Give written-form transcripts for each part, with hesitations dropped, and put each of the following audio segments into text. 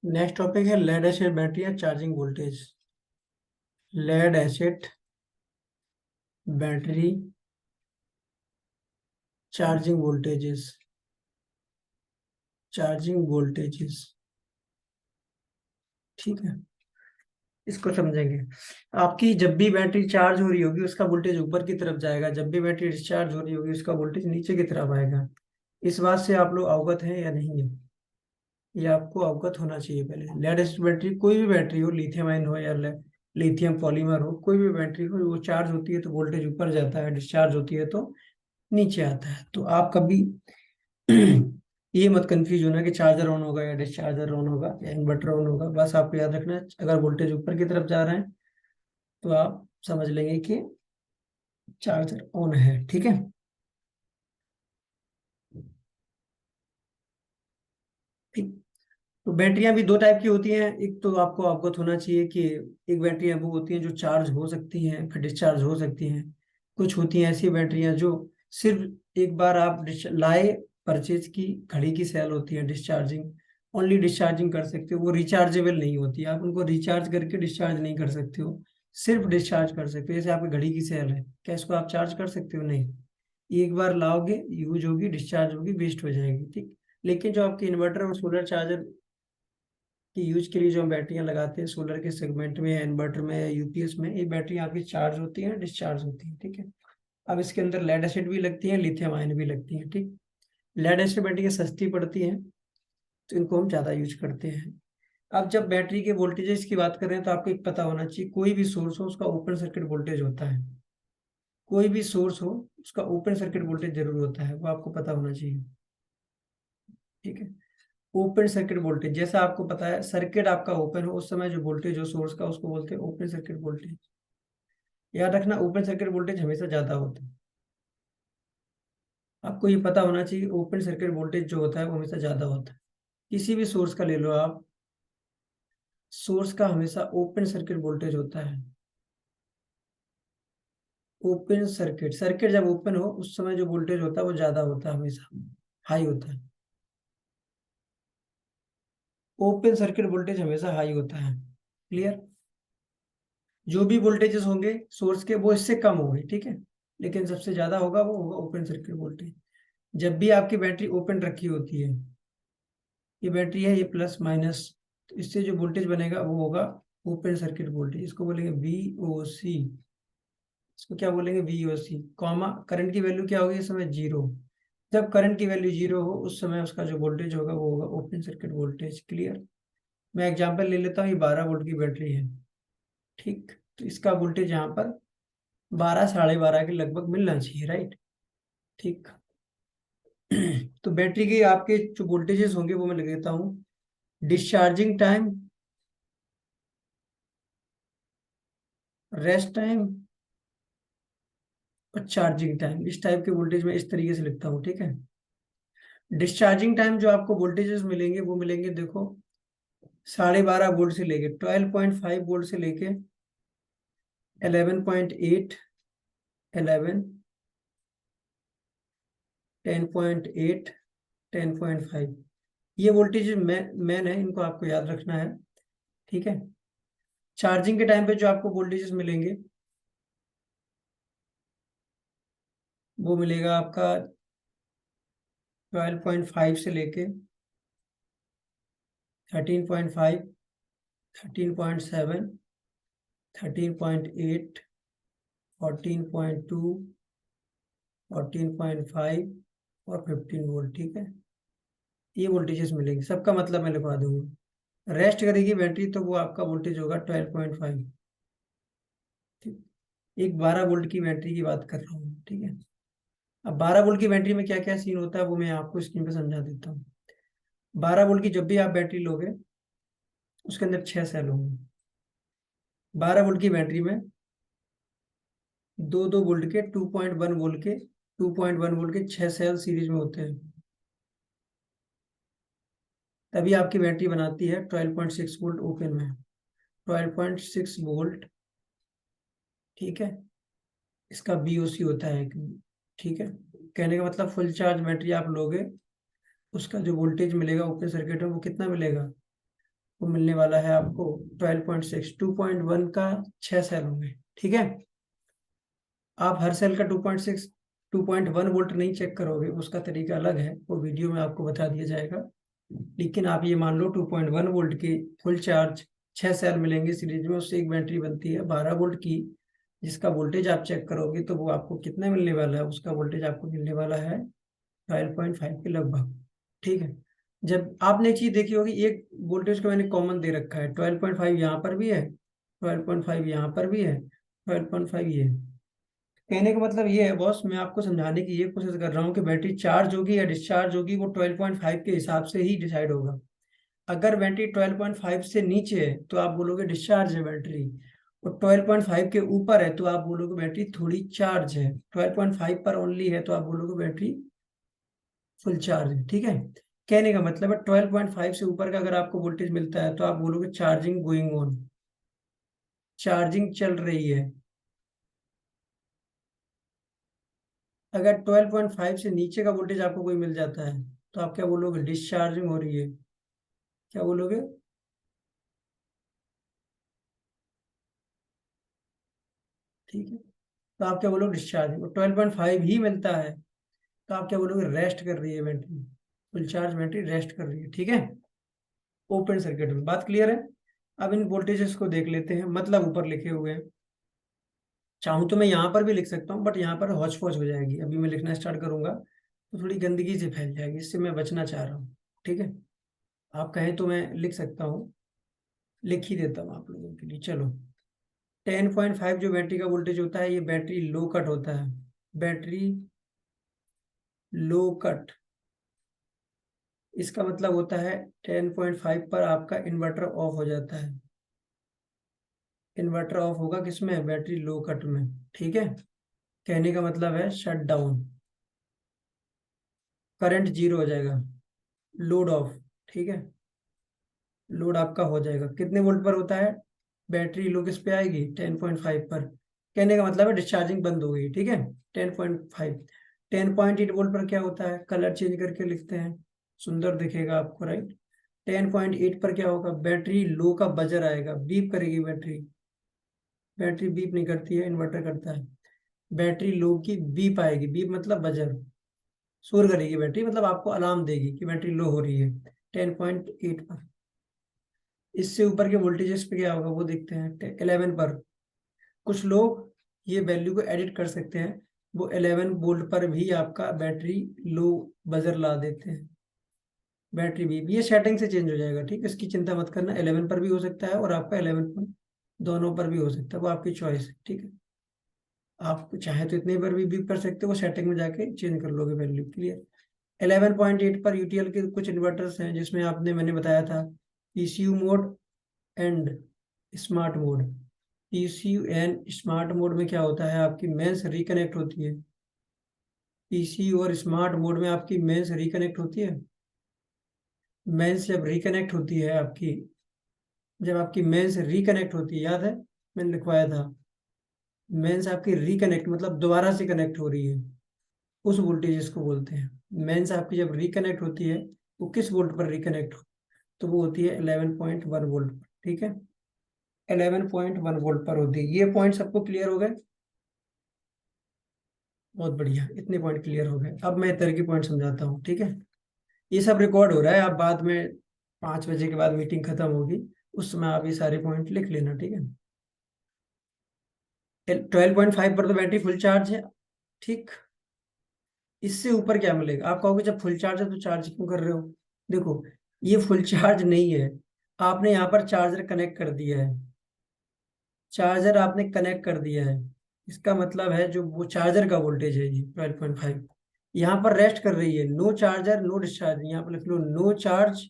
Next topic है lead acid battery charging voltage. Lead acid battery charging voltages. Charging voltages, ठीक है। इसको समझेंगे। आपकी जब भी बैटरी चार्ज हो रही होगी उसका वोल्टेज ऊपर की तरफ जाएगा, जब भी बैटरी डिस्चार्ज हो रही होगी उसका वोल्टेज नीचे की तरफ आएगा। इस बात से आप लोग अवगत हैं या नहीं है? ये आपको अवगत होना चाहिए पहले। लेड एसिड बैटरी, कोई भी बैटरी हो, लिथियम आयन हो या लिथियम पॉलीमर हो, कोई भी बैटरी हो, वो चार्ज होती है तो वोल्टेज ऊपर जाता है, डिस्चार्ज होती है तो नीचे आता है। तो आप कभी ये मत कंफ्यूज होना कि चार्जर ऑन होगा या डिस्चार्जर ऑन होगा या इन्वर्टर ऑन होगा। बस आपको याद रखना है अगर वोल्टेज ऊपर की तरफ जा रहा है तो आप समझ लेंगे कि चार्जर ऑन है, ठीक है। ठीक। तो बैटरियां भी दो टाइप की होती हैं। एक तो आपको अवगत होना चाहिए कि एक बैटरियां वो होती हैं जो चार्ज हो सकती हैं फिर डिस्चार्ज हो सकती हैं। कुछ होती हैं ऐसी बैटरियां जो सिर्फ एक बार आप लाए, परचेज की, घड़ी की सेल होती है डिस्चार्जिंग, ओनली डिस्चार्जिंग कर सकते हो। वो रिचार्जेबल नहीं होती, आप उनको रिचार्ज करके डिस्चार्ज नहीं कर सकते हो, सिर्फ डिस्चार्ज कर सकते हो। जैसे आपकी घड़ी की सेल है, क्या इसको आप चार्ज कर सकते हो? नहीं। एक बार लाओगे, यूज होगी, डिस्चार्ज होगी, वेस्ट हो जाएगी, ठीक। लेकिन जो आपके इन्वर्टर और सोलर चार्जर कि यूज के लिए जो हम बैटरियां लगाते हैं सोलर के सेगमेंट में या इन्वर्टर में या यूपीएस में, ये बैटरी आपकी चार्ज होती है, डिस्चार्ज होती है, ठीक है। अब इसके अंदर लेड एसिड भी लगती है, लिथियम आयन भी लगती है, ठीक। लेड एसिड बैटरी सस्ती पड़ती है तो इनको हम ज्यादा यूज करते हैं। अब जब बैटरी के वोल्टेजेस की बात करें तो आपको एक पता होना चाहिए, कोई भी सोर्स हो उसका ओपन सर्किट वोल्टेज होता है। कोई भी सोर्स हो उसका ओपन सर्किट वोल्टेज जरूर होता है, वो आपको पता होना चाहिए, ठीक है। ओपन सर्किट वोल्टेज, जैसा आपको पता है सर्किट आपका ओपन हो उस समय जो वोल्टेज हो सोर्स का उसको बोलते हैं ओपन सर्किट वोल्टेज। याद रखना ओपन सर्किट वोल्टेज हमेशा ज्यादा होता है। आपको ये पता होना चाहिए ओपन सर्किट वोल्टेज जो होता है वो हमेशा ज्यादा होता है। किसी भी सोर्स का ले लो आप, सोर्स का हमेशा ओपन सर्किट वोल्टेज होता है। ओपन सर्किट, सर्किट जब ओपन हो उस समय जो वोल्टेज होता है वो ज्यादा होता है, हमेशा हाई होता है। ओपन सर्किट वोल्टेज हमेशा हाई होता है, क्लियर। जो भी वोल्टेजेस होंगे सोर्स के वो इससे कम होंगे, ठीक है। लेकिन सबसे ज्यादा होगा वो होगा ओपन सर्किट वोल्टेज। जब भी आपकी बैटरी ओपन रखी होती है, ये बैटरी है ये प्लस माइनस, तो इससे जो वोल्टेज बनेगा वो होगा ओपन सर्किट वोल्टेज। इसको बोलेंगे वी ओ सी। इसको क्या बोलेंगे? वी ओ सी, कॉमा करंट की वैल्यू क्या होगी इस समय? जीरो। जब करंट की वैल्यू जीरो हो उस समय उसका जो वोल्टेज होगा वो होगा ओपन सर्किट वोल्टेज, क्लियर। मैं एग्जांपल ले लेता हूँ, ये 12 वोल्ट की बैटरी है, ठीक। तो इसका वोल्टेज यहाँ पर 12 12.5 के लगभग मिलना चाहिए, राइट, ठीक। तो बैटरी के आपके जो वोल्टेजेस होंगे वो मैं लिख देता हूँ। डिस्चार्जिंग टाइम, रेस्ट टाइम और चार्जिंग टाइम, इस टाइप के वोल्टेज में इस तरीके से लिखता हूँ, ठीक है। डिस्चार्जिंग टाइम जो आपको वोल्टेजेस मिलेंगे वो मिलेंगे, देखो, 12.5 वोल्ट से लेके 12.5 वोल्ट से लेके 11.8, 11, 10.8, 10.5, ये वोल्टेज मैन है, इनको आपको याद रखना है, ठीक है। चार्जिंग के टाइम पे जो आपको वोल्टेजेस मिलेंगे वो मिलेगा आपका 12.5 से लेके 13.5, 13.7, 13.8, 14.2, 14.5 और 15 वोल्ट, ठीक है। ये वोल्टेजेस मिलेंगे, सबका मतलब मैं लिखवा दूंगा। रेस्ट करेगी बैटरी तो वो आपका वोल्टेज होगा 12.5, ठीक। एक 12 वोल्ट की बैटरी की बात कर रहा हूँ, ठीक है। अब 12 वोल्ट की बैटरी में क्या क्या सीन होता है वो मैं आपको स्क्रीन पे समझा देता हूँ। 12 वोल्ट की जब भी आप बैटरी लोगे उसके अंदर 6 सेल होंगे। 12 वोल्ट की बैटरी में 2 2 वोल्ट के, 2.1 वोल्ट के, 2.1 वोल्ट के 6 सेल सीरीज में होते हैं। तभी आपकी बैटरी बनाती है 12.6 वोल्ट ओपन में, 12.6 वोल्ट, ठीक है। इसका बीओसी होता है, ठीक है। कहने का मतलब फुल चार्ज बैटरी आप लोगे उसका जो वोल्टेज मिलेगा ओपन सर्किट में वो कितना मिलेगा? वो मिलने वाला है आपको 12.6। 2.1 का 6 सेल होंगे, ठीक है। आप हर सेल का 2.6 2.1 वोल्ट नहीं चेक करोगे, उसका तरीका अलग है, वो वीडियो में आपको बता दिया जाएगा। लेकिन आप ये मान लो 2.1 वोल्ट की फुल चार्ज 6 सेल मिलेंगे सीरीज में, उससे एक बैटरी बनती है 12 वोल्ट की, जिसका वोल्टेज आप चेक करोगे तो वो आपको कितना मिलने वाला है, उसका वोल्टेज आपको मिलने वाला है 12.5 के लगभग, ठीक है। जब आपने एक चीज देखी होगी, एक वोल्टेज को मैंने कॉमन दे रखा है, 12.5 यहाँ पर भी है, 12.5 यहाँ पर भी है, 12.5 ये है। कहने का मतलब ये है बॉस, मैं आपको समझाने की ये कोशिश कर रहा हूँ कि बैटरी चार्ज होगी या डिस्चार्ज होगी वो 12.5 के हिसाब से ही डिसाइड होगा। अगर बैटरी 12.5 से नीचे है तो आप बोलोगे डिस्चार्ज है बैटरी, और 12.5 के ऊपर है तो आप बोलोगे बैटरी थोड़ी चार्ज है, 12.5 पर ओनली है तो आप बोलोगे बैटरी फुल चार्ज है, ठीक है। कहने का मतलब है 12.5 से ऊपर का अगर आपको वोल्टेज मिलता है तो आप बोलोगे चार्जिंग गोइंग ऑन, चार्जिंग चल रही है। अगर 12.5 से नीचे का वोल्टेज आपको कोई मिल जाता है तो आप क्या बोलोगे, डिस्चार्जिंग हो रही है, क्या बोलोगे, ठीक है। तो आप क्या बोलोगे, डिस्चार्जिंग। और 12.5 ही मिलता है तो आप क्या बोलोगे, रेस्ट कर रही है battery, full charge battery rest कर रही है, ठीक है। ओपन सर्किट में बात क्लियर है। अब इन वोल्टेजेस को देख लेते हैं, मतलब ऊपर लिखे हुए हैं। चाहूँ तो मैं यहाँ पर भी लिख सकता हूँ, बट यहाँ पर हौच पौच हो जाएगी, अभी मैं लिखना स्टार्ट करूंगा तो थोड़ी गंदगी से फैल जाएगी, इससे मैं बचना चाह रहा हूँ, ठीक है। आप कहें तो मैं लिख सकता हूँ, लिख ही देता हूँ आप लोगों के लिए, चलो। 10.5 जो बैटरी का वोल्टेज होता है, ये बैटरी लो कट होता है, बैटरी लो कट। इसका मतलब होता है 10.5 पर आपका इन्वर्टर ऑफ हो जाता है, इन्वर्टर ऑफ होगा किसमें, बैटरी लो कट में, ठीक है। कहने का मतलब है शट डाउन, करंट जीरो हो जाएगा, लोड ऑफ, ठीक है। लोड आपका हो जाएगा, कितने वोल्ट पर होता है, बैटरी लो किस पे आएगी, 10.5 पर। कहने का मतलब है डिस्चार्जिंग बंद हो गई, ठीक है। 10.5। 10.8 वोल्ट पर क्या होता है, कलर चेंज करके लिखते हैं, सुंदर दिखेगा आपको, राइट। 10.8 पर क्या होगा, बैटरी लो का बजर आएगा, बीप करेगी बैटरी, बैटरी बीप नहीं करती है, इन्वर्टर करता है। बैटरी लो की बीप आएगी, बीप मतलब बजर, शोर करेगी बैटरी, मतलब आपको अलार्म देगी कि बैटरी लो हो रही है 10.8 पर। इससे ऊपर के वोल्टेजेस पे क्या होगा वो देखते हैं, 11 पर। कुछ लोग ये वैल्यू को एडिट कर सकते हैं, वो 11 वोल्ट पर भी आपका बैटरी लो बजर ला देते हैं, बैटरी भी ये सेटिंग से चेंज हो जाएगा, ठीक है, इसकी चिंता मत करना। 11 पर भी हो सकता है और आपका 11 पर दोनों पर भी हो सकता है, वो आपकी चॉइस है, ठीक है। आप चाहे तो इतने पर भी कर सकते हो, वो सेटिंग में जाके चेंज कर लोगे वैल्यू, क्लियर। 11.8 पर यूटीएल के कुछ इन्वर्टर्स हैं जिसमें आपने मैंने बताया था PCU mode and smart mode. PCU and smart mode में क्या होता है, आपकी मेंस रिकनेक्ट होती है, पीसीयू और स्मार्ट मोड में आपकी मेंस रिकनेक्ट होती है। मेंस जब रिकनेक्ट होती है आपकी, जब आपकी मेंस रिकनेक्ट होती है, याद है मैंने लिखवाया था, मेंस आपकी रिकनेक्ट मतलब दोबारा से कनेक्ट हो रही है, उस वोल्टेज को बोलते हैं। मेंस आपकी जब रिकनेक्ट होती है, वो किस वोल्ट पर रिकनेक्ट हो, तो वो होती है 11.1 वोल्ट पर, ठीक है। 11.1 वोल्ट पर होती है। ये पॉइंट सबको क्लियर हो गए, बहुत बढ़िया, इतने पॉइंट क्लियर हो गए। अब मैं इतर की पॉइंट समझाता हूँ, ठीक है। ये सब रिकॉर्ड हो रहा है, आप बाद में 5 बजे के बाद मीटिंग खत्म होगी, उस समय आप ये सारे पॉइंट लिख लेना, ठीक है। 12.5 पर तो बैटरी फुल चार्ज है, ठीक। इससे ऊपर क्या मिलेगा, आप कहोगे जब फुल चार्ज है तो चार्ज क्यों कर रहे हो। देखो, ये फुल चार्ज नहीं है, आपने यहाँ पर चार्जर कनेक्ट कर दिया है, चार्जर आपने कनेक्ट कर दिया है, इसका मतलब है जो वो चार्जर का वोल्टेज है ये 12.5 यहाँ पर रेस्ट कर रही है, नो चार्जर नो डिस्चार्ज, यहाँ पर लिख लो no charge,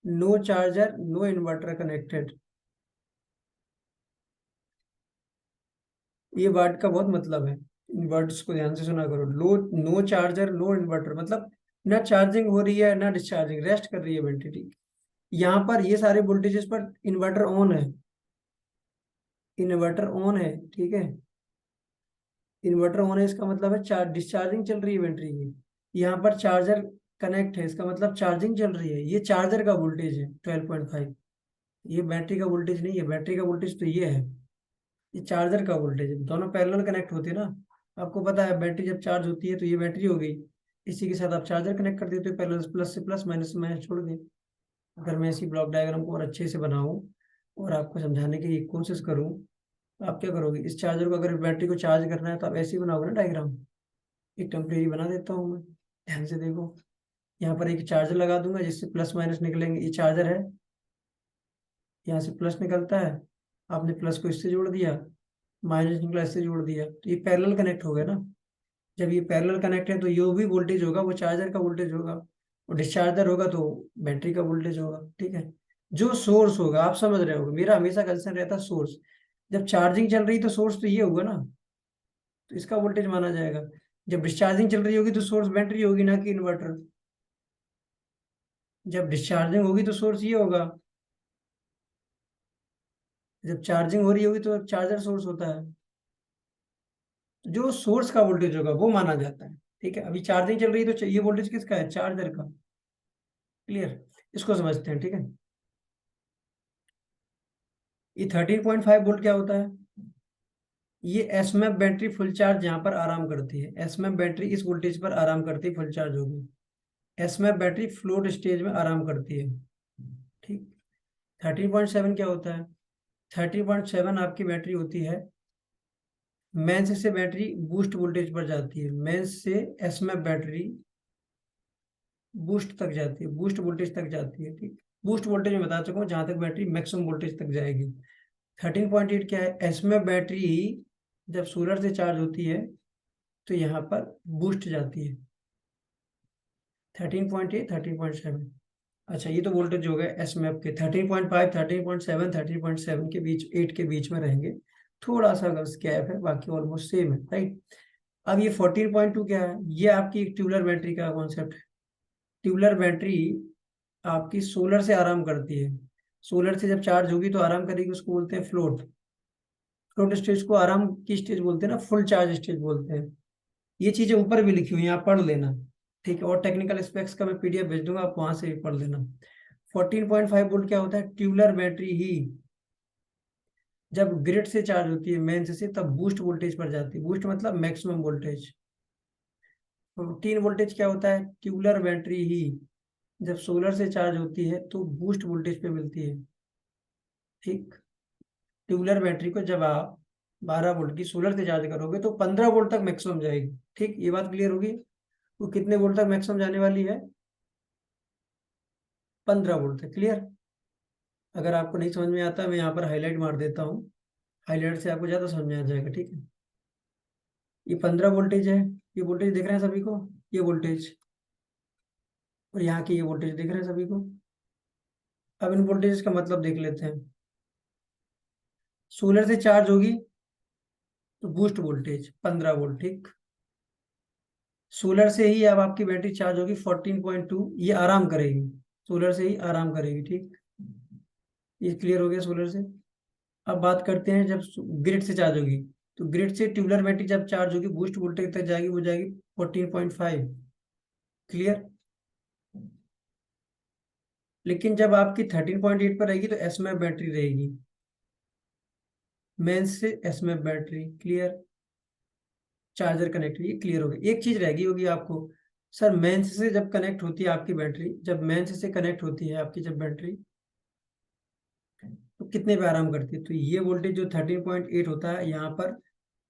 no charger no inverter connected. ये वर्ड का बहुत मतलब है, इन वर्ड्स को ध्यान से सुना करो। लो, नो चार्जर नो इन्वर्टर मतलब ना चार्जिंग हो रही है ना डिस्चार्जिंग, रेस्ट कर रही है बैटरी, ठीक। यहाँ पर ये सारे वोल्टेजेस पर इन्वर्टर ऑन है, इन्वर्टर ऑन है, ठीक है। इन्वर्टर ऑन है इसका मतलब है चार्ज डिस्चार्जिंग चल रही है बैटरी की। यहाँ पर चार्जर कनेक्ट है, इसका मतलब चार्जिंग चल रही है। ये चार्जर का वोल्टेज है 12.5। ये बैटरी का वोल्टेज नहीं है, बैटरी का वोल्टेज तो ये है, ये चार्जर का वोल्टेज है। दोनों पैरेलल कनेक्ट होते हैं ना। आपको पता है बैटरी जब चार्ज होती है तो ये बैटरी हो गई, इसी के साथ आप चार्जर कनेक्ट कर देते हो पैरेलल, प्लस से प्लस, माइनस से माइनस छोड़ दें। अगर मैं इसी ब्लॉक डायग्राम को और अच्छे से बनाऊं और आपको समझाने की कोशिश करूं, तो आप क्या करोगे, इस चार्जर को अगर बैटरी को चार्ज करना है तो आप ऐसे ही बनाओगे ना डायग्राम। एक टेम्परेरी बना देता हूँ मैं, ध्यान से देखो। यहाँ पर एक चार्जर लगा दूंगा जिससे प्लस माइनस निकलेंगे, ये चार्जर है, यहाँ से प्लस निकलता है, आपने प्लस को इससे जोड़ दिया, माइनस निकला इससे जोड़ दिया, तो ये पैरेलल कनेक्ट हो गया ना। जब ये पैरेलल कनेक्ट है तो जो भी वोल्टेज होगा वो चार्जर का वोल्टेज होगा, और डिस्चार्जर होगा तो बैटरी का वोल्टेज होगा, ठीक है। जो सोर्स होगा, आप समझ रहे होगे, मेरा हमेशा कंसर्न रहता है सोर्स। जब चार्जिंग चल रही तो सोर्स तो ये होगा ना, तो इसका वोल्टेज माना जाएगा। जब डिस्चार्जिंग चल रही होगी तो सोर्स बैटरी होगी, ना कि इन्वर्टर। जब डिस्चार्जिंग होगी तो सोर्स ये होगा, जब चार्जिंग हो रही होगी तो चार्जर सोर्स होता है। जो सोर्स का वोल्टेज होगा वो माना जाता है, ठीक है। अभी चार्जिंग चल रही है तो ये वोल्टेज किसका है, चार्जर का। क्लियर, इसको समझते हैं, ठीक है। ये 13.5 वोल्ट क्या होता है, ये एसएमएफ बैटरी फुल चार्ज यहाँ पर आराम करती है। एसएमएफ बैटरी इस वोल्टेज पर आराम करती है, फुल चार्ज होगी। एसएमएफ बैटरी फ्लोट स्टेज में आराम करती है, ठीक। 13.7 क्या होता है, 13.7 आपकी बैटरी होती है, मेंस से बैटरी बूस्ट वोल्टेज पर जाती है, मेंस से एसएमएफ बैटरी बूस्ट तक जाती है, बूस्ट वोल्टेज तक जाती है, ठीक। बूस्ट वोल्टेज में बता चुका हूँ, जहां तक बैटरी मैक्सिमम वोल्टेज तक जाएगी। 13.8 क्या है, एसएमएफ बैटरी जब सोलर से चार्ज होती है तो यहाँ पर बूस्ट जाती है। 13.8, 13.7। अच्छा, ये तो वोल्टेज हो गए एसएमएफ के। 13.5, 13.7, 13.7 के बीच, 8 के बीच में रहेंगे। थोड़ा सा अगर गैप है, बाकी ऑलमोस्ट सेम है, राइट। अब ये 14.2 क्या है, ये आपकी एक ट्यूबुलर बैटरी का कॉन्सेप्ट है। ट्यूबुलर बैटरी आपकी सोलर से आराम करती है। सोलर से जब चार्ज होगी तो आराम करेगी, उसको बोलते हैं फ्लोट। फ्लोट स्टेज को आराम की स्टेज बोलते हैं ना, फुल चार्ज स्टेज बोलते हैं। ये चीजें ऊपर भी लिखी हुई हैं, आप पढ़ लेना, ठीक है। और टेक्निकल स्पेक्स का मैं पीडीएफ भेज दूंगा, आप वहां से भी पढ़ लेना। 14.5 वोल्ट क्या होता है, ट्यूबुलर बैटरी ही जब ग्रिड से चार्ज होती है, मेंस से, तब बूस्ट वोल्टेज पर जाती है। बूस्ट मतलब मैक्सिमम वोल्टेज। 15 वोल्टेज क्या होता है, ट्यूबुलर बैटरी ही जब सोलर से चार्ज होती है तो बूस्ट वोल्टेज पे मिलती है, ठीक। ट्यूबुलर बैटरी को जब आप 12 वोल्ट की सोलर से चार्ज करोगे तो 15 वोल्ट तक मैक्सिमम जाएगी, ठीक। ये बात क्लियर होगी। वो कितने वोल्ट तक मैक्सिमम जाने वाली है, 15 वोल्ट तक। क्लियर। अगर आपको नहीं समझ में आता, मैं यहाँ पर हाईलाइट मार देता हूँ, हाईलाइट से आपको ज्यादा समझ में आ जाएगा, ठीक है। ये 15 वोल्टेज है, ये वोल्टेज दिख रहे हैं सभी को, ये वोल्टेज, और यहाँ की ये वोल्टेज दिख रहे हैं सभी को। अब इन वोल्टेज का मतलब देख लेते हैं। सोलर से चार्ज होगी तो बूस्ट वोल्टेज 15 वोल्ट, ठीक। सोलर से ही अब आपकी बैटरी चार्ज होगी 14.2, ये आराम करेगी, सोलर से ही आराम करेगी, ठीक। ये क्लियर हो गया सोलर से। अब बात करते हैं जब ग्रिड से चार्ज होगी, तो ग्रिड से ट्यूबुलर बैटरी जब चार्ज होगी बूस्ट वोल्टेज तक जाएगी, वो जाएगी 14.5। क्लियर। लेकिन जब आपकी 13.8 पर रहेगी तो एसएमएफ बैटरी रहेगी, मेंस से SMF battery. Clear. Charger connect, ये क्लियर हो गया। एक चीज रहेगी होगी आपको, सर मेंस से जब कनेक्ट होती है आपकी बैटरी, जब मेंस से कनेक्ट होती है आपकी जब बैटरी, तो कितने पे आराम करती है, तो ये वोल्टेज जो 13.8 होता है यहाँ पर,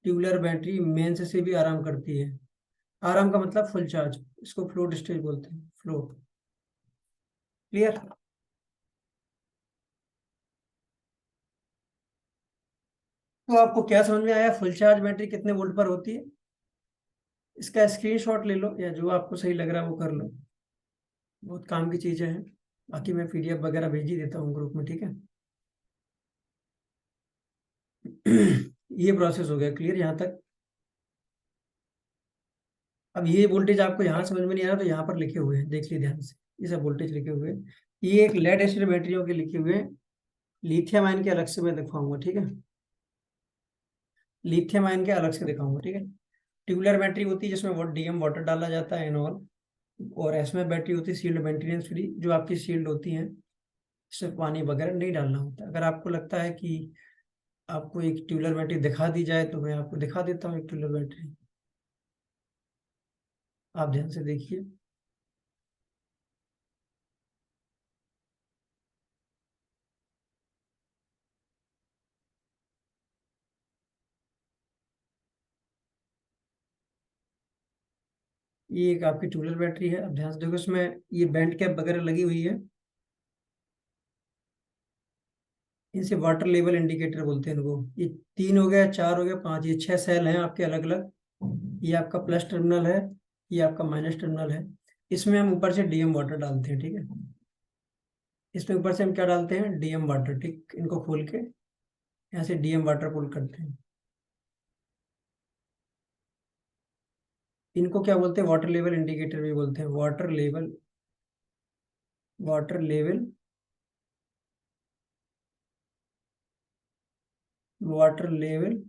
ट्यूबुलर बैटरी मेंस से भी आराम करती है। आराम का मतलब फुल चार्ज, इसको फ्लोट स्टेज बोलते हैं, फ्लोट। क्लियर। तो आपको क्या समझ में आया, फुल चार्ज बैटरी कितने वोल्ट पर होती है। इसका स्क्रीनशॉट ले लो, या जो आपको सही लग रहा है वो कर लो, बहुत काम की चीजें हैं। बाकी मैं पीडीएफ वगैरह भेज ही देता हूँ ग्रुप में, ठीक है। ये प्रोसेस हो गया क्लियर यहाँ तक। अब ये वोल्टेज आपको यहाँ समझ में नहीं आ रहा तो यहाँ पर लिखे हुए हैं, देख लीजिए ध्यान से, ये सब वोल्टेज लिखे हुए हैं। ये एक लेड एसिड बैटरियों के लिखे हुए हैं, लिथियम आयन के अलग से मैं दिखाऊंगा, ठीक है। लिथियम आयन के अलग से दिखाऊंगा, ठीक है। ट्यूबुलर बैटरी होती है जिसमें डीएम वाटर डाला जाता है, एनऑल। और एसएमएफ बैटरी होती है सील्ड, मेंटेनेंस फ्री, जो आपकी सील्ड होती हैं, इसमें पानी वगैरह नहीं डालना होता। अगर आपको लगता है कि आपको एक ट्यूबुलर बैटरी दिखा दी जाए तो मैं आपको दिखा देता हूँ एक ट्यूबुलर बैटरी, आप ध्यान से देखिए। ये एक आपकी ट्यूबुलर बैटरी है, अब ध्यान से देखो, इसमें ये बैंड कैप वगैरह लगी हुई है, इनसे वाटर लेवल इंडिकेटर बोलते हैं इनको। ये 3 हो गया, 4 हो गया, 5, ये 6 सेल हैं आपके अलग अलग। ये आपका प्लस टर्मिनल है, ये आपका माइनस टर्मिनल है। इसमें हम ऊपर से डीएम वाटर डालते हैं, ठीक है। इसमें ऊपर से हम क्या डालते हैं, डीएम वाटर, ठीक। इनको खोल के यहाँ से डीएम वाटर पुल करते हैं। इनको क्या बोलते हैं, वाटर लेवल इंडिकेटर भी बोलते हैं, water level, water level, water level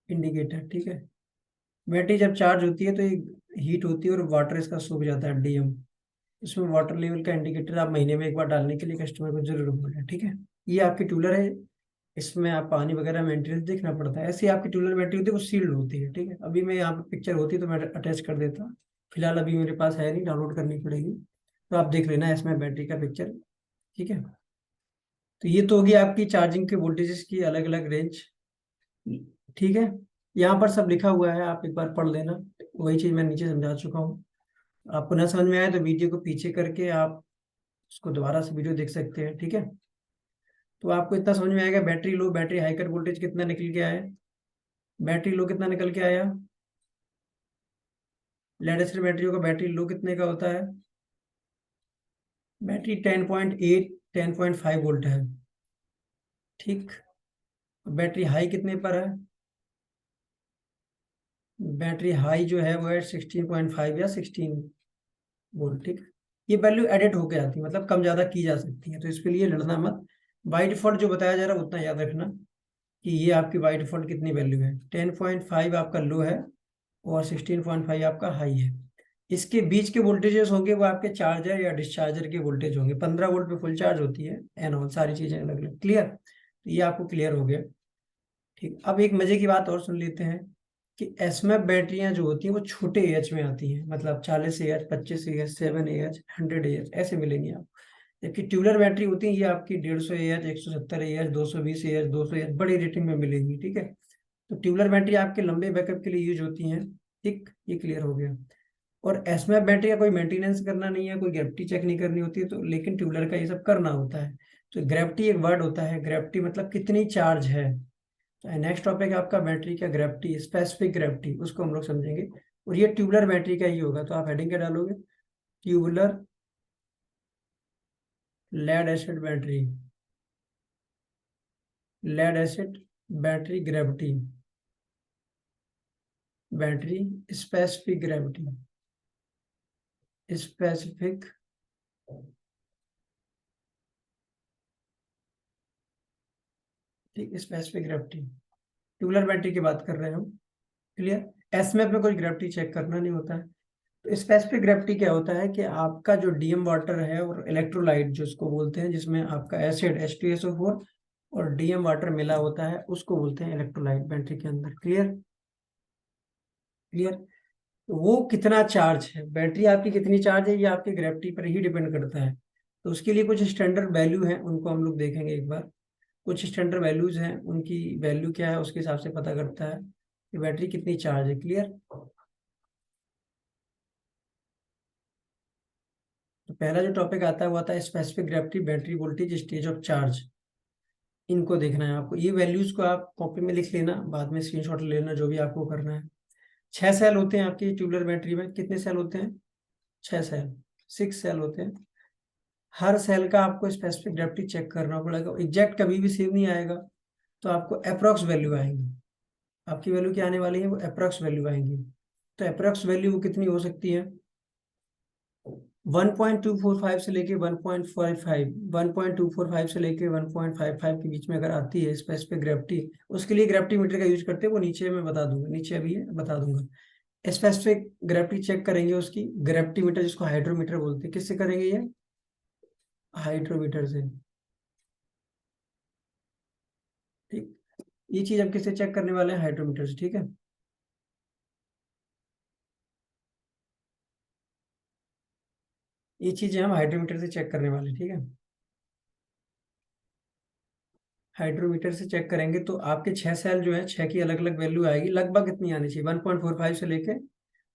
indicator, ठीक है। बैटरी जब चार्ज होती है तो ये हीट होती है और वाटर इसका सूख जाता है, डीएम। इसमें वाटर लेवल का इंडिकेटर आप महीने में एक बार डालने के लिए कस्टमर को जरूर बोलें, ठीक है। ये आपकी टूलर है, इसमें आप पानी वगैरह मेंटेनेंस देखना पड़ता है। ऐसी आपकी टूलर बैटरी होती है वो सील्ड होती है, ठीक है। अभी मैं यहाँ पे पिक्चर होती तो मैं अटैच कर देता, फिलहाल अभी मेरे पास है नहीं, डाउनलोड करनी पड़ेगी, तो आप देख लेना इसमें बैटरी का पिक्चर, ठीक है। तो ये तो होगी आपकी चार्जिंग के वोल्टेजेस की अलग अलग रेंज, ठीक है। यहाँ पर सब लिखा हुआ है, आप एक बार पढ़ लेना, वही चीज़ मैं नीचे समझा चुका हूँ। आपको ना समझ में आए तो वीडियो को पीछे करके आप उसको दोबारा से वीडियो देख सकते हैं, ठीक है। तो आपको इतना समझ में आएगा, battery low, battery high cut voltage कितना निकल के आया, बैटरी लो कितना निकल के आया, लेड एसिड बैटरियों का बैटरी लो कितने का होता है, बैटरी 10.8 10.5 वोल्ट है, ठीक। बैटरी हाई कितने पर है, बैटरी हाई जो है वो है 16.5 या 16 वोल्ट, ठीक। ये वैल्यू एडिट होके आती है, मतलब कम ज्यादा की जा सकती है, तो इसके लिए लड़ना मत। बाई डिफॉल्ट जो बताया जा रहा है उतना याद रखना, कि ये आपकी बाई डिफॉल्ट कितनी वैल्यू है, 10.5 आपका लो है और 16.5 आपका हाई है। इसके बीच के वोल्टेजेस होंगे वो आपके चार्जर या डिस्चार्जर के वोल्टेज होंगे। 15 वोल्ट पे फुल चार्ज होती है, एन ऑल सारी चीजें अलग अलग, क्लियर। तो ये आपको क्लियर हो गया, ठीक। अब एक मजे की बात और सुन लेते हैं, कि एसएमएफ बैटरियां जो होती हैं वो छोटे एच में आती हैं, मतलब 40 एच, 25 एच, 7 एच, 100 एच ऐसे मिलेंगे आपको। जबकि ट्यूबुलर बैटरी होती है ये आपकी 150 एच, 170 एच, 220 एच, 200 एच बड़ी रेटिंग में मिलेंगी, ठीक है। तो ट्यूबुलर बैटरी आपके लंबे बैकअप के लिए यूज होती हैं, ठीक। ये क्लियर हो गया। और एसएमएफ बैटरी का कोई मेंटेनेंस करना नहीं है, कोई ग्रेविटी चेक नहीं करनी होती है, तो लेकिन ट्यूबुलर का ये सब करना होता है। तो ग्रेविटी एक वर्ड होता है, ग्रेविटी मतलब कितनी चार्ज है। नेक्स्ट टॉपिक है आपका बैटरी का ग्रेविटी, स्पेसिफिक ग्रेविटी, उसको हम लोग समझेंगे। और ये ट्यूबुलर बैटरी का ही होगा, तो आप हेडिंग क्या डालोगे, tubular lead acid battery, lead acid battery gravity, battery specific gravity, specific, ठीक, स्पेसिफिक ग्रेविटी। ट्यूबुलर बैटरी की बात कर रहे हैं हम, क्लियर। एसएमएफ में कोई ग्रेविटी चेक करना नहीं होता है। तो स्पेसिफिक ग्रेविटी क्या होता है, कि आपका जो डीएम वाटर है और इलेक्ट्रोलाइट जो इसको बोलते हैं, जिसमें आपका एसिड H2SO4 और डीएम वाटर मिला होता है, उसको बोलते हैं इलेक्ट्रोलाइट बैटरी के अंदर, क्लियर, क्लियर। तो वो कितना चार्ज है, बैटरी आपकी कितनी चार्ज है, ये आपकी ग्रेविटी पर ही डिपेंड करता है। तो उसके लिए कुछ स्टैंडर्ड वैल्यू है, उनको हम लोग देखेंगे एक बार। कुछ स्टैंडर्ड वैल्यूज हैं, उनकी वैल्यू क्या है उसके हिसाब से पता करता है कि बैटरी कितनी चार्ज है, क्लियर। तो पहला जो टॉपिक आता है वो आता है specific gravity, battery voltage, stage of charge. इनको देखना है आपको, ये वैल्यूज को आप कॉपी में लिख लेना, बाद में स्क्रीनशॉट ले लेना, जो भी आपको करना है। 6 सेल होते हैं आपकी ट्यूबुलर बैटरी में, कितने सेल होते हैं, 6 सेल, 6 सेल होते हैं। हर सेल का आपको स्पेसिफिक ग्रेविटी चेक करना पड़ेगा, एग्जैक्ट कभी भी सेव नहीं आएगा, तो आपको अप्रोक्स वैल्यू आएंगी। आपकी वैल्यू क्या आने वाली है, वो अप्रोक्स वैल्यू आएंगी। तो अप्रोक्स वैल्यू वो कितनी हो सकती है, 1.245 से लेके 1.55, 1.245 से लेके 1.55 के बीच में अगर आती है स्पेसिफिक ग्रेविटी, उसके लिए ग्रेविटी मीटर का यूज करते हैं, वो नीचे मैं बता दूंगा, नीचे अभी बता दूंगा। स्पेसिफिक ग्रेविटी चेक करेंगे उसकी, ग्रेविटीमीटर जिसको हाइड्रोमीटर बोलते हैं, किससे करेंगे ये? हाइड्रोमीटर से। ठीक, ये चीज हम किससे चेक करने वाले हैं? हाइड्रोमीटर से, ठीक है। ये चीजें हम हाइड्रोमीटर से चेक करने वाले हैं, ठीक है। हाइड्रोमीटर से चेक करेंगे तो आपके 6 सेल जो है, 6 की अलग अलग वैल्यू आएगी, लगभग कितनी आनी चाहिए? 1.45 से लेके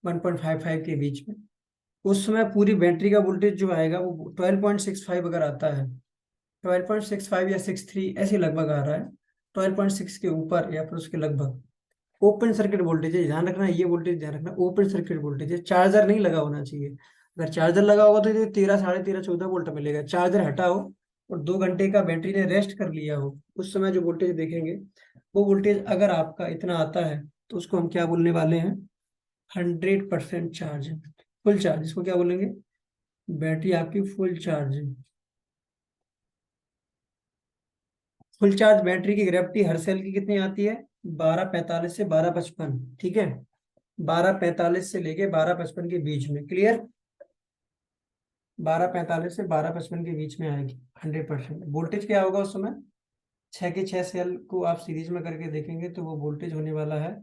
1.55 के बीच में। उस समय पूरी बैटरी का वोल्टेज जो आएगा वो 12.65 अगर आता है, 12.65 या 63 ऐसे लगभग आ रहा है, 12.6 के ऊपर या फिर उसके लगभग, ओपन सर्किट वोल्टेज है, ध्यान रखना, ये वोल्टेज ध्यान रखना, ओपन सर्किट वोल्टेज है, चार्जर नहीं लगा होना चाहिए। अगर चार्जर लगा होगा तो ये 13, 13.5, 14 वोल्ट मिलेगा। चार्जर हटा हो और 2 घंटे का बैटरी ने रेस्ट कर लिया हो, उस समय जो वोल्टेज देखेंगे, वो वोल्टेज अगर आपका इतना आता है तो उसको हम क्या बोलने वाले हैं? 100% चार्ज, फुल चार्ज, इसको क्या बोलेंगे? बैटरी आपकी फुल चार्ज है। फुल चार्ज बैटरी की ग्रेविटी हर सेल की कितनी आती है? 12.45 से 12.55, ठीक है। 12.45 से लेके 12.55 के बीच में, क्लियर। 12.45 से 12.55 के बीच में आएगी 100%। वोल्टेज क्या होगा उस समय? 6 के 6 सेल को आप सीरीज में करके देखेंगे तो वो वोल्टेज होने वाला है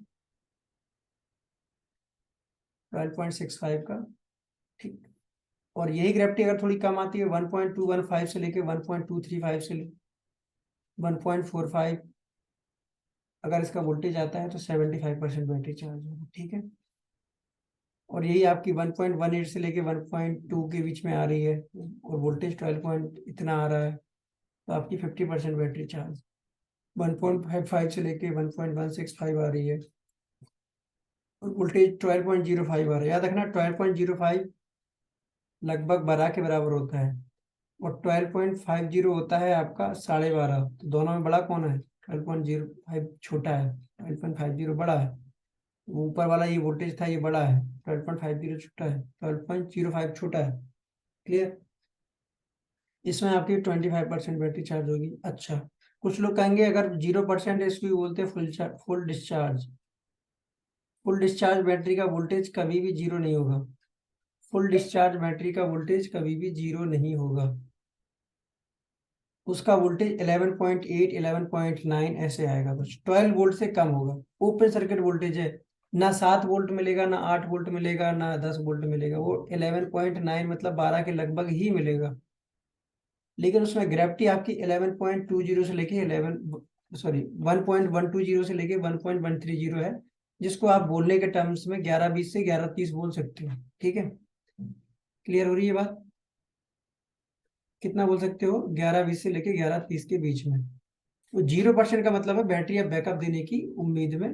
12.65 का, ठीक। और यही ग्रेविटी अगर थोड़ी कम आती है, 1.215 से लेके 1.235 से 1.45, अगर इसका वोल्टेज आता है तो 75% बैटरी चार्ज होगा, ठीक है। और यही आपकी 1.18 से लेके 1.2 के बीच में आ रही है और वोल्टेज 12 पॉइंट इतना आ रहा है, तो आपकी 50% बैटरी चार्ज। 1.55 से लेके 1.165 आ रही है और वोल्टेज 12.05 आ रहा है। याद रखना, 12.05 लगभग 12 के बराबर होता है और 12.50 होता है आपका 12.5। तो दोनों में बड़ा कौन है? 12.05 छोटा है, 12.50 बड़ा है। ऊपर वाला ये वोल्टेज था, ये बड़ा है, 12.50 छोटा है, 12.05 छोटा है, क्लियर। इसमें आपकी 25% बैटरी चार्ज होगी। अच्छा, कुछ लोग कहेंगे अगर 0% है इसको भी बोलते हैं full discharge. Full discharge battery का वोल्टेज कभी भी जीरो नहीं होगा। फुल डिस्चार्ज बैटरी का वोल्टेज कभी भी जीरो नहीं होगा। उसका वोल्टेज 11.8, 11.9 ऐसे आएगा, कुछ 12 वोल्ट से कम होगा। ओपन सर्किट वोल्टेज है, ना 7 वोल्ट मिलेगा, ना 8 वोल्ट मिलेगा, ना 10 वोल्ट मिलेगा, वो 11.9 मतलब 12 के लगभग ही मिलेगा। लेकिन उसमें ग्रेविटी आपकी 11.20 से लेके 1.120 से लेके 1.130 है, जिसको आप बोलने के टर्म्स में 11-20 से 11-30 बोल सकते हो, ठीक है। क्लियर हो रही है बात? कितना बोल सकते हो? 11-20 से लेके 11-30 के बीच में। तो 0% का मतलब है बैटरी अब बैकअप देने की उम्मीद में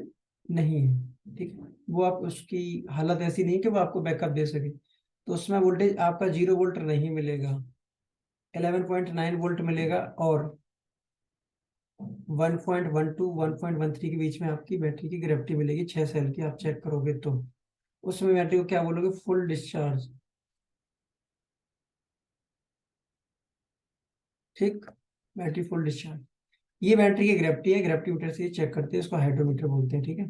नहीं है, ठीक है। वो आप उसकी हालत ऐसी नहीं कि वो आपको बैकअप दे सके, तो उसमें वोल्टेज आपका 0 वोल्ट नहीं मिलेगा, 11.9 वोल्ट मिलेगा। और 1.12 1.13 के बीच में आपकी बैटरी की ग्रेविटी मिलेगी, 6 सेल की आप चेक करोगे तो। उसमें बैटरी को क्या बोलोगे? फुल डिस्चार्ज, ठीक। बैटरी फुल डिस्चार्ज, ये बैटरी की ग्रेविटी है, ग्रेविटी मीटर से चेक करते हैं, इसको हाइड्रोमीटर बोलते हैं, ठीक है।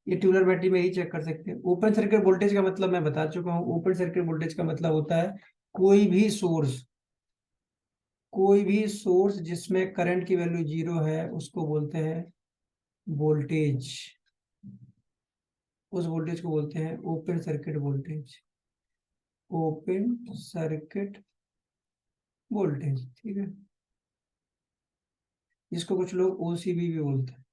ये ट्यूबलर बैटरी में ही चेक कर सकते हैं। ओपन सर्किट वोल्टेज का मतलब मैं बता चुका हूँ। ओपन सर्किट वोल्टेज का मतलब होता है कोई भी सोर्स, कोई भी सोर्स जिसमें करंट की वैल्यू जीरो है उसको बोलते हैं वोल्टेज। उस वोल्टेज को बोलते हैं open circuit voltage, open circuit voltage, ठीक है। जिसको कुछ लोग ओसीबी भी बोलते हैं।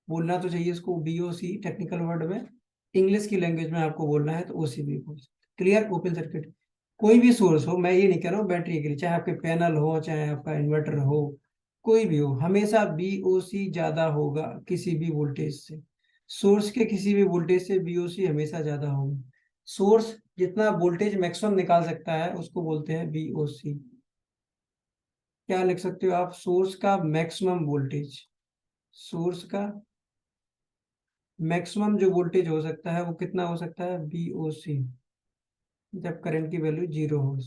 बोलना तो चाहिए इसको बीओसी टेक्निकल वर्ड में, इंग्लिश की लैंग्वेज में आपको बोलना है तो ओसीबी बोल सकते। क्लियर? ओपन सर्किट कोई भी सोर्स हो, मैं ये नहीं कह रहा हूँ बैटरी के लिए, चाहे आपके पैनल हो, चाहे आपका इन्वर्टर हो, कोई भी हो, हमेशा बीओसी ज्यादा होगा किसी भी वोल्टेज से। सोर्स के किसी भी वोल्टेज से बीओसी हमेशा ज्यादा होगा। सोर्स जितना वोल्टेज मैक्सिमम निकाल सकता है उसको बोलते हैं बीओसी। क्या लिख सकते हो आप? सोर्स का मैक्सिमम वोल्टेज, सोर्स का मैक्सिमम जो वोल्टेज हो सकता है वो कितना हो सकता है? बीओसी, जब करंट की वैल्यू जीरो हो।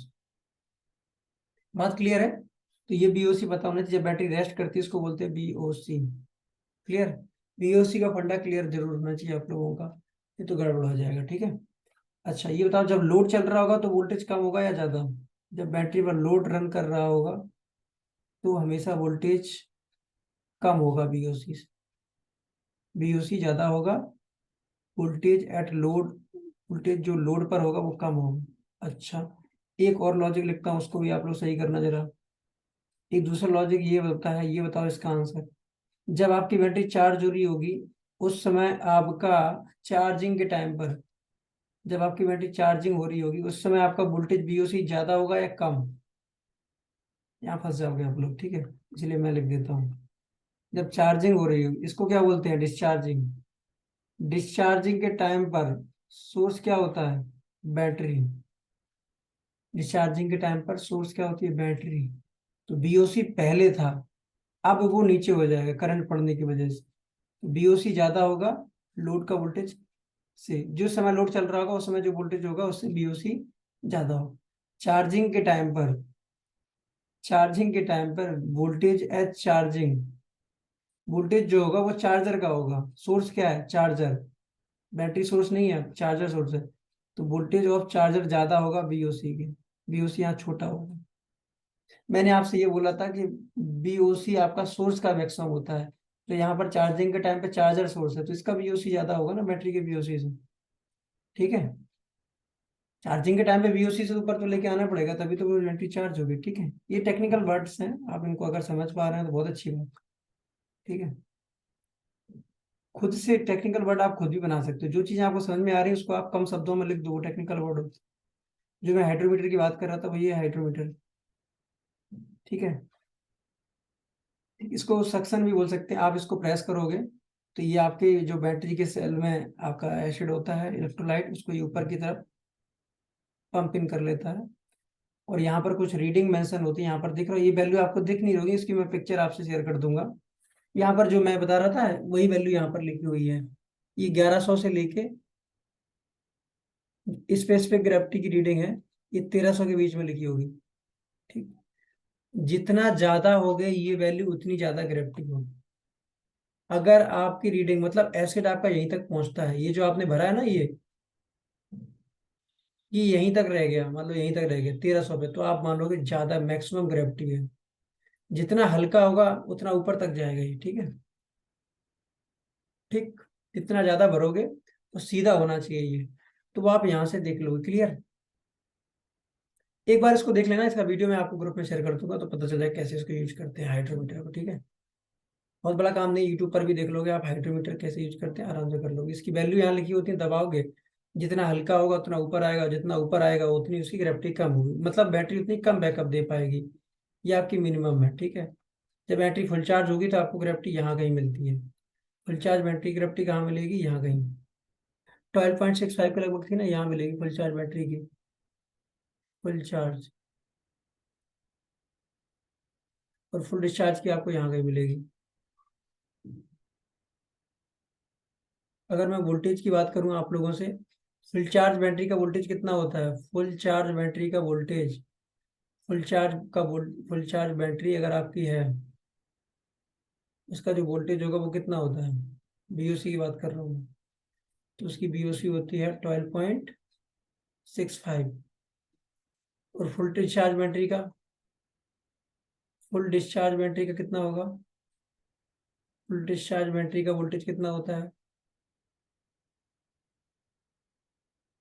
बात क्लियर है? तो ये बीओसी पता होना चाहिए, जब बैटरी रेस्ट करती है इसको बोलते हैं बीओसी। क्लियर? बीओसी का फंडा क्लियर जरूर होना चाहिए आप लोगों का। ये तो गड़बड़ हो जाएगा, ठीक है। अच्छा ये बताओ, जब लोड चल रहा होगा तो वोल्टेज कम होगा या ज्यादा? जब बैटरी पर लोड रन कर रहा होगा तो हमेशा वोल्टेज कम होगा बीओसी से, बीओसी ज्यादा होगा, वोल्टेज एट लोड, वोल्टेज जो लोड पर होगा वो कम होगा। अच्छा, एक और लॉजिक लिखता हूँ, उसको भी आप लोग सही करना जरा। एक दूसरा लॉजिक ये होता है, ये बताओ इसका आंसर। जब आपकी बैटरी चार्ज हो रही होगी उस समय आपका, चार्जिंग के टाइम पर, जब आपकी बैटरी चार्जिंग हो रही होगी उस समय आपका वोल्टेज बीओसी ज्यादा होगा या कम? यहाँ फंस जाओगे आप लोग, ठीक है, इसलिए मैं लिख देता हूँ। जब चार्जिंग हो रही होगी, इसको क्या बोलते हैं? डिस्चार्जिंग। डिस्चार्जिंग के टाइम पर सोर्स क्या होता है? बैटरी। डिस्चार्जिंग के टाइम पर सोर्स क्या होती है? बैटरी। तो बीओसी पहले था, अब वो नीचे हो जाएगा करंट पड़ने की वजह से, तो बीओसी ज्यादा होगा लोड का वोल्टेज से। जो समय लोड चल रहा होगा उस समय जो वोल्टेज होगा उससे बीओसी ज्यादा होगा। चार्जिंग के टाइम पर, चार्जिंग के टाइम पर वोल्टेज एट चार्जिंग, वोल्टेज जो होगा वो चार्जर का होगा। सोर्स क्या है? चार्जर। बैटरी सोर्स नहीं है, चार्जर सोर्स है। तो वोल्टेज ऑफ चार्जर ज्यादा होगा बीओसी के, बीओसी यहाँ छोटा होगा। मैंने आपसे ये बोला था कि बीओसी आपका सोर्स का मैक्सिमम होता है, तो यहाँ पर चार्जिंग के टाइम पे चार्जर सोर्स है तो इसका बीओसी ज्यादा होगा ना बैटरी के बीओसी से, ठीक है। चार्जिंग के टाइम पे बीओसी से ऊपर तो लेके आना पड़ेगा, तभी तो वो बैटरी चार्ज होगी, ठीक है। ये टेक्निकल वर्ड्स हैं, आप इनको अगर समझ पा रहे हैं तो बहुत अच्छी बात, ठीक है। खुद से टेक्निकल वर्ड आप खुद भी बना सकते हो, जो चीजें आपको समझ में आ रही है उसको आप कम शब्दों में लिख दो, वो टेक्निकल वर्ड होता है। जो मैं हाइड्रोमीटर की बात कर रहा था वो ये हाइड्रोमीटर, ठीक है। इसको सक्शन भी बोल सकते हैं। आप इसको प्रेस करोगे तो ये आपके जो बैटरी के सेल में आपका एसिड होता है, इलेक्ट्रोलाइट, उसको ये ऊपर की तरफ पंप इन कर लेता है। और यहाँ पर कुछ रीडिंग मेंशन होती है, यहाँ पर दिख रहा है, ये वैल्यू आपको दिख नहीं रही, इसकी मैं पिक्चर आपसे शेयर कर दूंगा। यहाँ पर जो मैं बता रहा था वही वैल्यू यहाँ पर लिखी हुई है। ये 1100 से लेके, स्पेसिफिक ग्रेविटी की रीडिंग है, ये 1300 के बीच में लिखी होगी, ठीक। जितना ज्यादा हो गए ये वैल्यू उतनी ज्यादा ग्रेविटी होगी। अगर आपकी रीडिंग मतलब एसिड आपका यहीं तक पहुंचता है, ये जो आपने भरा है ना ये यहीं तक रह गया, मतलब यहीं तक रह गया 1300 पे, तो आप मान लो कि ज्यादा मैक्सिमम ग्रेविटी है। जितना हल्का होगा उतना ऊपर तक जाएगा ये, ठीक है। ठीक, जितना ज्यादा भरोगे तो सीधा होना चाहिए ये। तो वो आप यहाँ से देख लोगे, क्लियर। एक बार इसको देख लेना, इसका वीडियो मैं आपको ग्रुप में शेयर कर दूंगा तो पता चल जाएगा कैसे इसको यूज करते हैं हाइड्रोमीटर को, ठीक है। बहुत बड़ा काम नहीं, यूट्यूब पर भी देख लोगे आप हाइड्रोमीटर कैसे यूज करते हैं, आराम से कर लोगे। इसकी वैल्यू यहाँ लिखी होती है, दबाओगे जितना हल्का होगा उतना ऊपर आएगा, जितना ऊपर आएगा उतनी उसकी ग्रेविटी कम होगी, मतलब बैटरी उतनी कम बैकअप दे पाएगी। ये आपकी मिनिमम है, ठीक है। जब बैटरी फुल चार्ज होगी तो आपको ग्रेविटी यहाँ कहीं मिलती है। फुल चार्ज बैटरी की ग्रेविटी कहाँ मिलेगी? यहाँ कहीं 12.65 के लगभग थी ना, यहाँ मिलेगी फुल चार्ज बैटरी की, फुल चार्ज। और फुल डिस्चार्ज की आपको यहाँ कहीं मिलेगी। अगर मैं वोल्टेज की बात करूँ आप लोगों से, फुल चार्ज बैटरी का वोल्टेज कितना होता है? फुल चार्ज बैटरी का वोल्टेज, फुल चार्ज बैटरी अगर आपकी है, उसका जो वोल्टेज होगा वो कितना होता है? बीओसी की बात कर रहा हूँ, तो उसकी बीओसी होती है 12.65। और फुल डिस्चार्ज बैटरी का कितना होगा? फुल डिस्चार्ज बैटरी का वोल्टेज कितना होता है?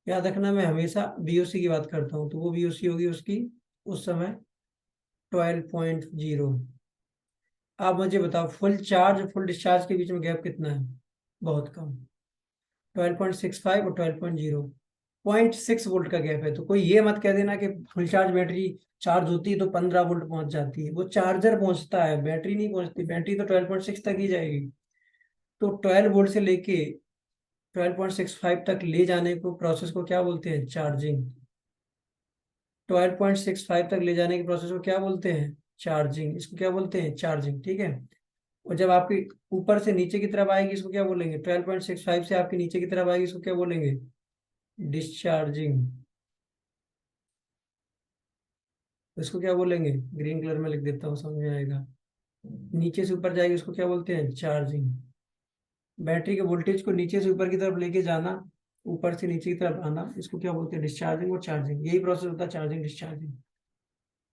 याद रखना, मैं हमेशा बीओसी की बात करता हूँ, तो वो बीओसी होगी उसकी उस समय 12.0। आप मुझे बताओ, फुल चार्ज फुल डिस्चार्ज के बीच में गैप कितना है? बहुत कम, 12.65 और 12.0, 0.6 वोल्ट का गैप है। तो कोई ये मत कह देना कि फुल चार्ज बैटरी चार्ज होती है तो 15 वोल्ट पहुंच जाती है, वो चार्जर पहुंचता है, बैटरी नहीं पहुंचती। बैटरी तो 12.6 तक ही जाएगी। तो 12 वोल्ट से लेके 12.65 तक ले जाने को, प्रोसेस को क्या बोलते हैं? चार्जिंग। 12.65 तक ले जाने के प्रोसेस को क्या बोलते हैं? चार्जिंग। इसको क्या बोलते हैं? चार्जिंग, ठीक है। और जब आपकी ऊपर से नीचे की तरफ आएगी इसको क्या बोलेंगे? 12.65 से आपके नीचे की तरफ आएगी इसको क्या बोलेंगे? डिस्चार्जिंग। इसको क्या बोलेंगे? ग्रीन कलर में लिख देता हूँ, समझ में आएगा। नीचे से ऊपर जाएगी इसको क्या बोलते हैं? चार्जिंग। बैटरी के वोल्टेज को नीचे से ऊपर की तरफ लेके जाना ऊपर से नीचे की तरफ आना, इसको क्या बोलते हैं, डिस्चार्जिंग और चार्जिंग। यही प्रोसेस होता है चार्जिंग डिस्चार्जिंग।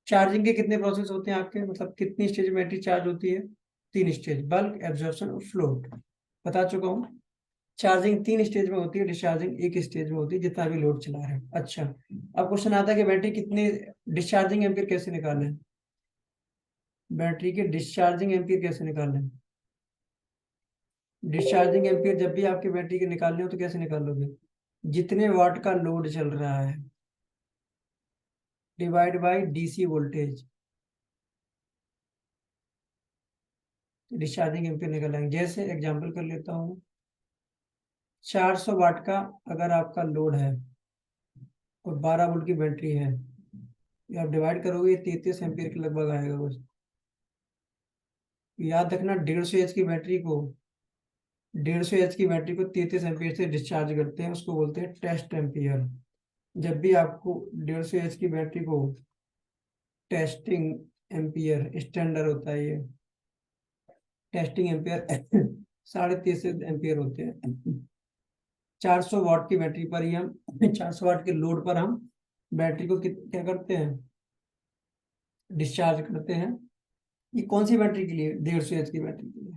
चार्जिंग के कितने प्रोसेस होते हैं आपके, मतलब कितनी स्टेज में बैटरी चार्ज होती है? 3 स्टेज, बल्क, एब्जॉर्प्शन और फ्लोट। बता चुका हूँ। चार्जिंग 3 स्टेज में होती है, डिस्चार्जिंग एक स्टेज में होती है, जितना भी लोड चला रहे हैं। अच्छा, अब क्वेश्चन आता है कि बैटरी कितने डिस्चार्जिंग एम्पीयर कैसे निकालें? बैटरी के डिस्चार्जिंग एम्पीयर कैसे निकालें? डिस्चार्जिंग एम्पीयर जब भी आपके बैटरी के निकालने हो तो कैसे निकालोगे? जितने वाट का लोड चल रहा है divide by DC voltage, discharging ampere निकालेंगे। जैसे एग्जांपल कर लेता हूँ, 400 वाट का अगर आपका लोड है और 12 वोल्ट की बैटरी है, ये आप डिवाइड करोगे 33 एम्पीयर के लगभग आएगा बस। याद रखना, 150 एच की बैटरी को 150 एच की बैटरी को 33 एम्पीयर से डिस्चार्ज करते हैं, उसको बोलते हैं टेस्ट एम्पीयर। जब भी आपको 150 एच की बैटरी को टेस्टिंग एम्पियर, स्टैंडर्ड होता है ये, टेस्टिंग एम्पियर 33.5 एम्पियर होते हैं। 400 वाट की बैटरी पर ही हम 400 वाट के लोड पर हम बैटरी को क्या करते हैं, डिस्चार्ज करते हैं। ये कौन सी बैटरी के लिए? 150 एच की बैटरी के लिए।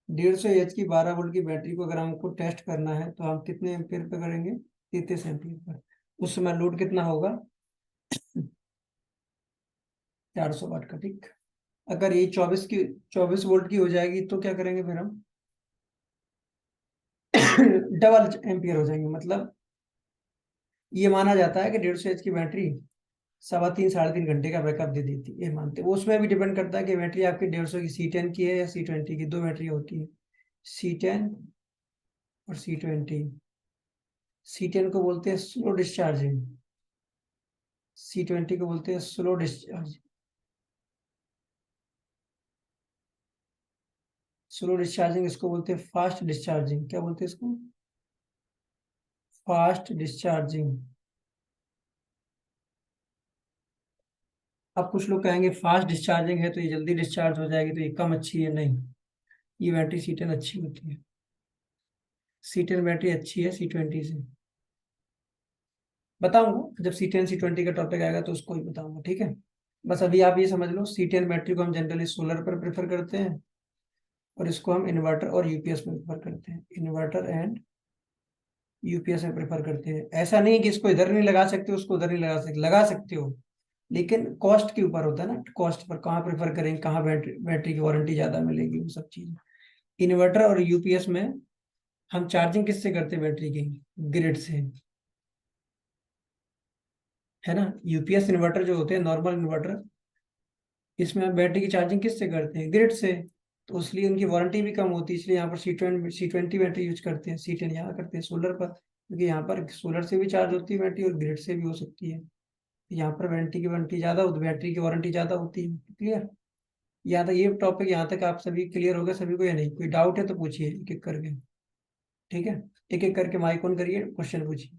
150 एच की 12 वोल्ट की बैटरी को अगर हमको टेस्ट करना है तो हम कितने एम्पियर पे करेंगे? 33 एम्पियर पर। उस समय लोड कितना होगा? 400 वाट का, ठीक। अगर ये 24 वोल्ट की हो जाएगी तो क्या करेंगे फिर हम? डबल एम्पियर हो जाएंगे। मतलब ये माना जाता है कि 150 एच की बैटरी 3.5 साढ़े 3 घंटे का बैकअप दे देती है, ये मानते हैं। उसमें भी डिपेंड करता है कि बैटरी आपकी 150 की C10 की है या C20 की, दो बैटरी होती है, C10 और C20। C10 को बोलते हैं स्लो डिस्चार्जिंग, C20 को बोलते हैं स्लो डिस्चार्ज। स्लो डिस्चार्जिंग इसको बोलते हैं फास्ट डिस्चार्जिंग। क्या बोलते हैं इसको? Fast discharging. अब कुछ लोग कहेंगे फास्ट डिस्चार्जिंग है तो ये जल्दी डिस्चार्ज हो जाएगी तो ये कम अच्छी है। नहीं, ये बैटरी C10 अच्छी होती है। C10 बैटरी अच्छी है C20 से। बताऊंगा जब C10 C20 का टॉपिक आएगा तो उसको ही बताऊंगा, ठीक है। बस अभी आप ये समझ लो, C10 बैटरी को हम जनरली सोलर पर प्रेफर करते हैं और इसको हम इन्वर्टर और यूपीएस में प्रेफर करते हैं। इन्वर्टर एंड यूपीएस में प्रेफर करते हैं। ऐसा नहीं कि इसको इधर नहीं लगा सकते उसको उधर नहीं लगा सकते हो, लेकिन कॉस्ट के ऊपर होता है ना, कॉस्ट पर कहाँ प्रेफर करेंगे, कहाँ बैटरी की वारंटी ज्यादा मिलेगी, वो सब चीज। इन्वर्टर और यूपीएस में हम चार्जिंग किससे करते हैं बैटरी की? ग्रिड से, है ना। यूपीएस इन्वर्टर जो होते हैं, नॉर्मल इन्वर्टर, इसमें हम बैटरी की चार्जिंग किससे करते हैं? ग्रिड से। तो इसलिए उनकी वारंटी भी कम होती है, इसलिए यहाँ पर C20 बैटरी यूज करते हैं। C10 यहाँ करते हैं सोलर पर, क्योंकि यहाँ पर सोलर से भी चार्ज होती है बैटरी और ग्रिड से भी हो सकती है। यहाँ पर वारंटी ज्यादा होती, बैटरी की वारंटी ज्यादा होती है। क्लियर? यहाँ तक ये टॉपिक, यहाँ तक आप सभी क्लियर हो गए सभी को या नहीं? कोई डाउट है तो पूछिए एक एक करके, ठीक है। एक एक करके माइक ऑन करिए, क्वेश्चन पूछिए।